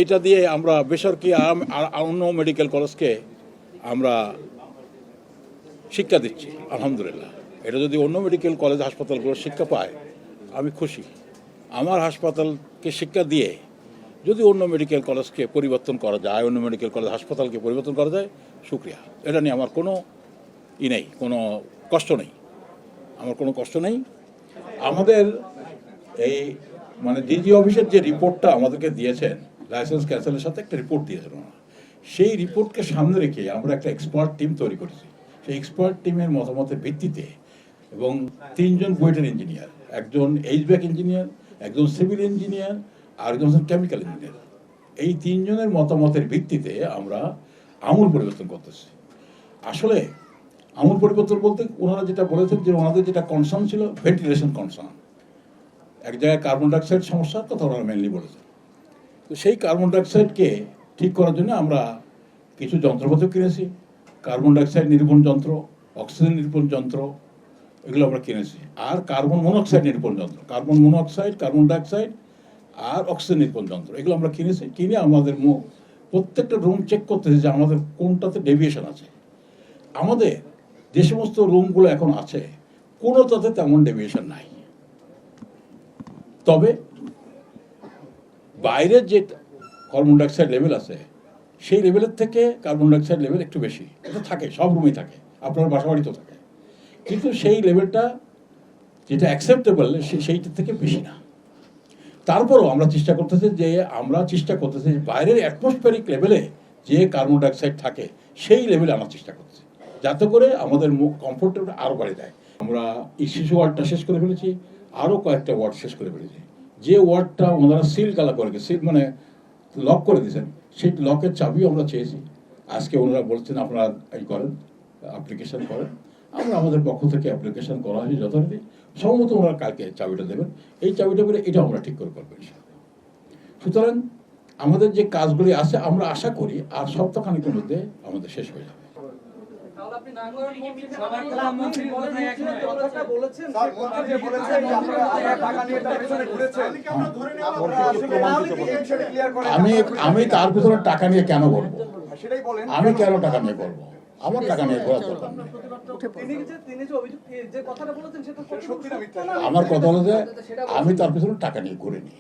এটা দিয়ে আমরা বেসরকারি অন্য মেডিকেল কলেজকে আমরা শিক্ষা দিচ্ছি। আলহামদুলিল্লাহ, এটা যদি অন্য মেডিকেল কলেজ হাসপাতালগুলো শিক্ষা পায় আমি খুশি। আমার হাসপাতালকে শিক্ষা দিয়ে যদি অন্য মেডিকেল কলেজকে পরিবর্তন করা যায়, অন্য মেডিকেল কলেজ হাসপাতালকে পরিবর্তন করা যায়, শুকরিয়া। এটা নিয়ে আমার কোনো নেই, কোনো কষ্ট নেই, আমার কোনো কষ্ট নেই। আমাদের এই ডিজি অফিসের যে রিপোর্টটা আমাদেরকে দিয়েছেন, লাইসেন্স ক্যান্সেলের সাথে একটা রিপোর্ট দিয়েছেন ওনারা, সেই রিপোর্টকে সামনে রেখে আমরা একটা এক্সপার্ট টিম তৈরি করেছি। সেই এক্সপার্ট টিমের মতামতের ভিত্তিতে এবং 3 জন বুয়েটের ইঞ্জিনিয়ার, একজন এইচভ্যাক ইঞ্জিনিয়ার, একজন সিভিল ইঞ্জিনিয়ার, আর একজন কেমিক্যাল ইঞ্জিনিয়ার, এই 3 জনের মতামতের ভিত্তিতে আমরা আমূল পরিবর্তন করতেছি। আসলে আমূল পরিবর্তন বলতে ওনারা যেটা বলেছেন যে ওনাদের যেটা কনসার্ন ছিল ভেন্টিলেশন কনসার্ন, এক জায়গায় কার্বন ডাইঅক্সাইড সমস্যার কথা ওনারা মেনলি বলেছেন। তো সেই কার্বন ডাইঅক্সাইডকে ঠিক করার জন্য আমরা কিছু যন্ত্রপাতি কিনেছি, কার্বন ডাইঅক্সাইড নিরূপণ যন্ত্র, অক্সিজেন নিরূপণ যন্ত্র, এগুলো আমরা কিনেছি। আর কার্বন মনোক্সাইড নিরূপণ যন্ত্র, কার্বন মনোক্সাইড, কার্বন ডাইঅক্সাইড আর অক্সিজেন নিরূপণ যন্ত্র, এগুলো আমরা কিনেছি। কিনে আমাদের প্রত্যেকটা রুম চেক করতেছি যে আমাদের কোনটাতে ডেভিয়েশন আছে। আমাদের যে সমস্ত রুমগুলো এখন আছে কোনোটাতে তেমন ডেভিয়েশন নাই, তবে বাইরের যে কার্বন ডাইঅক্সাইড লেভেল আছে সেই লেভেলের থেকে কার্বন ডাইঅক্সাইড লেভেল একটু বেশি। এটা থাকে, সব রুমেই থাকে, আপনার বাসা বাড়িতেও থাকে, কিন্তু সেই লেভেলটা যেটা অ্যাকসেপ্টেবল সেইটার থেকে বেশি না। তারপরও আমরা চেষ্টা করতেছি যে বাইরের অ্যাটমসফিয়ারিক লেভেলে যে কার্বন ডাইঅক্সাইড থাকে সেই লেভেলে আনার চেষ্টা করতেছি, যাতে করে আমাদের কমফোর্টেবল আরও বাড়ে যায়। আমরা এই শিশু ওয়ার্ডটা শেষ করে ফেলেছি, আরও কয়েকটা ওয়ার্ড শেষ করে ফেলেছি। যে ওয়ার্ডটা ওনারা সিল কালা করে সিল লক করে দিয়েছেন, সেই লকের চাবিও আমরা চেয়েছি। আজকে ওনারা বলছেন আপনারা করেন, অ্যাপ্লিকেশন করেন। আমরা আমাদের পক্ষ থেকে অ্যাপ্লিকেশন করা হয়েছে যথারীতি, সম্ভবত ওনারা কালকে চাবিটা দেবেন। এই চাবিটা করে এটা আমরা ঠিক করে করবেন। সুতরাং আমাদের যে কাজগুলি আছে আমরা আশা করি আর সপ্তাহখানেকের মধ্যে আমাদের শেষ হয়ে যাবে। আমি তার পিছনে টাকা নিয়ে কেন বলবো? আমি কেন টাকা নিয়ে বলবো? আমার টাকা নিয়ে ঘোরার দরকার নেই। আমার কথা হলো যে আমি তার পিছনে টাকা নিয়ে ঘুরে নিই।